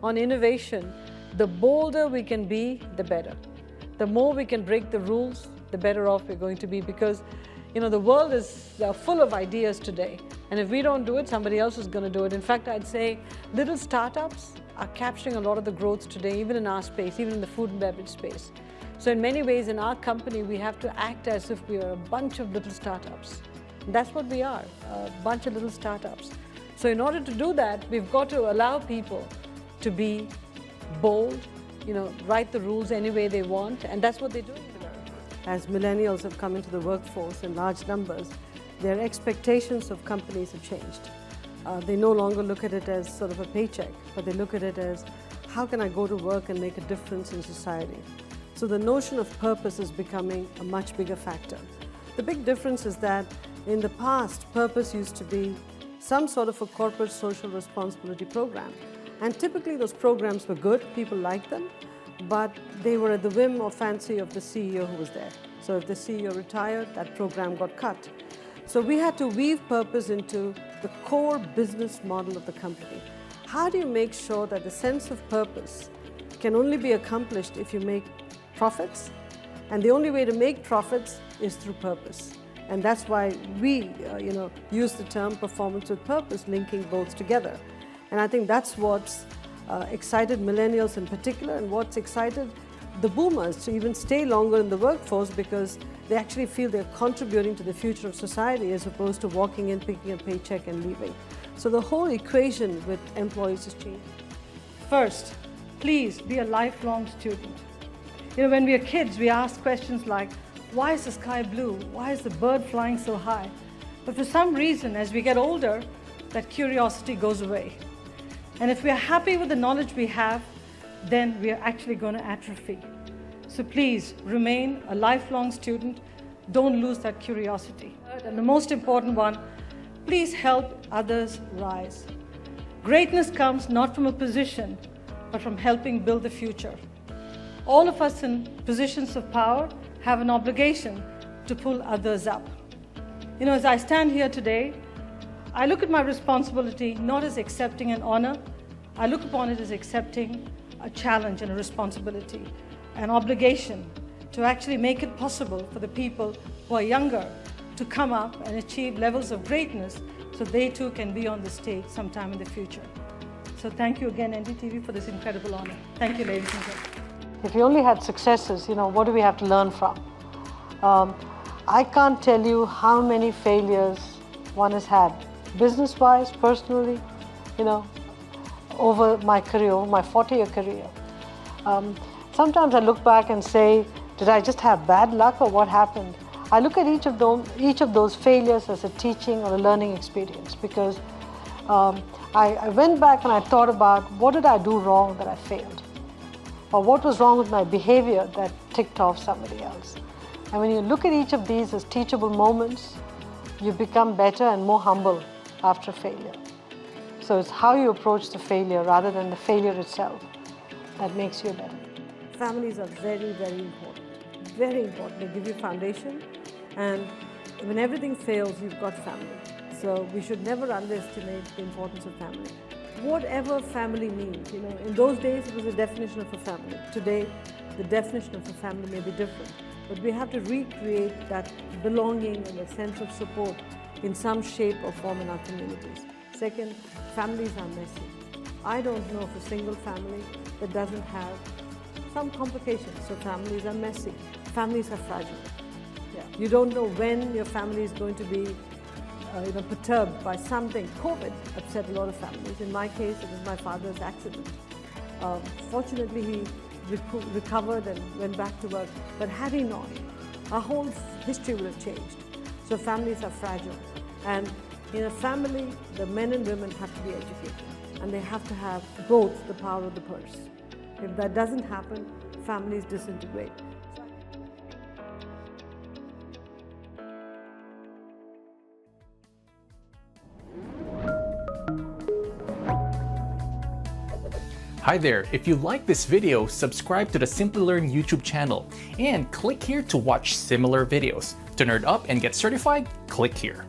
On innovation, the bolder we can be, the better. The more we can break the rules, the better off we're going to be, because the world is full of ideas today, and if we don't do it, somebody else is going to do it. In fact, I'd say little startups are capturing a lot of the growth today, even in our space, even in the food and beverage space. So in many ways, in our company, we have to act as if we are a bunch of little startups. And that's what we are, a bunch of little startups. So in order to do that, we've got to allow people to be bold, write the rules any way they want, and that's what they're doing. As millennials have come into the workforce in large numbers, their expectations of companies have changed. They no longer look at it as sort of a paycheck, but they look at it as, how can I go to work and make a difference in society? So the notion of purpose is becoming a much bigger factor. The big difference is that in the past, purpose used to be some sort of a corporate social responsibility program. And typically those programs were good, people liked them, but they were at the whim or fancy of the CEO who was there. So if the CEO retired, that program got cut. So we had to weave purpose into the core business model of the company. How do you make sure that the sense of purpose can only be accomplished if you make profits? And the only way to make profits is through purpose. And that's why we use the term performance with purpose, linking both together. And I think that's what's excited millennials in particular, and what's excited the boomers to even stay longer in the workforce, because they actually feel they're contributing to the future of society as opposed to walking in, picking a paycheck and leaving. So the whole equation with employees has changed. First, please be a lifelong student. When we are kids, we ask questions like, why is the sky blue? Why is the bird flying so high? But for some reason, as we get older, that curiosity goes away. And if we are happy with the knowledge we have, then we are actually going to atrophy. So please remain a lifelong student. Don't lose that curiosity. And the most important one, please help others rise. Greatness comes not from a position, but from helping build the future. All of us in positions of power have an obligation to pull others up. As I stand here today, I look at my responsibility not as accepting an honor. I look upon it as accepting a challenge and a responsibility, an obligation to actually make it possible for the people who are younger to come up and achieve levels of greatness so they too can be on the stage sometime in the future. So thank you again, NDTV, for this incredible honor. Thank you, ladies and gentlemen. If we only had successes, what do we have to learn from? I can't tell you how many failures one has had, business-wise, personally, over my career, over my 40-year career. Sometimes I look back and say, did I just have bad luck or what happened? I look at each of those failures as a teaching or a learning experience, because I went back and I thought about, what did I do wrong that I failed? Or what was wrong with my behavior that ticked off somebody else? And when you look at each of these as teachable moments, you become better and more humble after failure. So it's how you approach the failure rather than the failure itself that makes you better. Families are very, very important. Very important. They give you foundation, and when everything fails, you've got family. So we should never underestimate the importance of family. Whatever family means, in those days it was a definition of a family. Today, the definition of a family may be different, but we have to recreate that belonging and a sense of support in some shape or form in our communities. Second, families are messy. I don't know of a single family that doesn't have some complications. So families are messy. Families are fragile. Yeah. You don't know when your family is going to be perturbed by something. COVID upset a lot of families. In my case, it was my father's accident. Fortunately, he recovered and went back to work. But had he not, our whole history would have changed. So families are fragile. And in a family, the men and women have to be educated. And they have to have both the power of the purse. If that doesn't happen, families disintegrate. Hi there, if you like this video, subscribe to the Simplilearn YouTube channel and click here to watch similar videos. To nerd up and get certified, click here.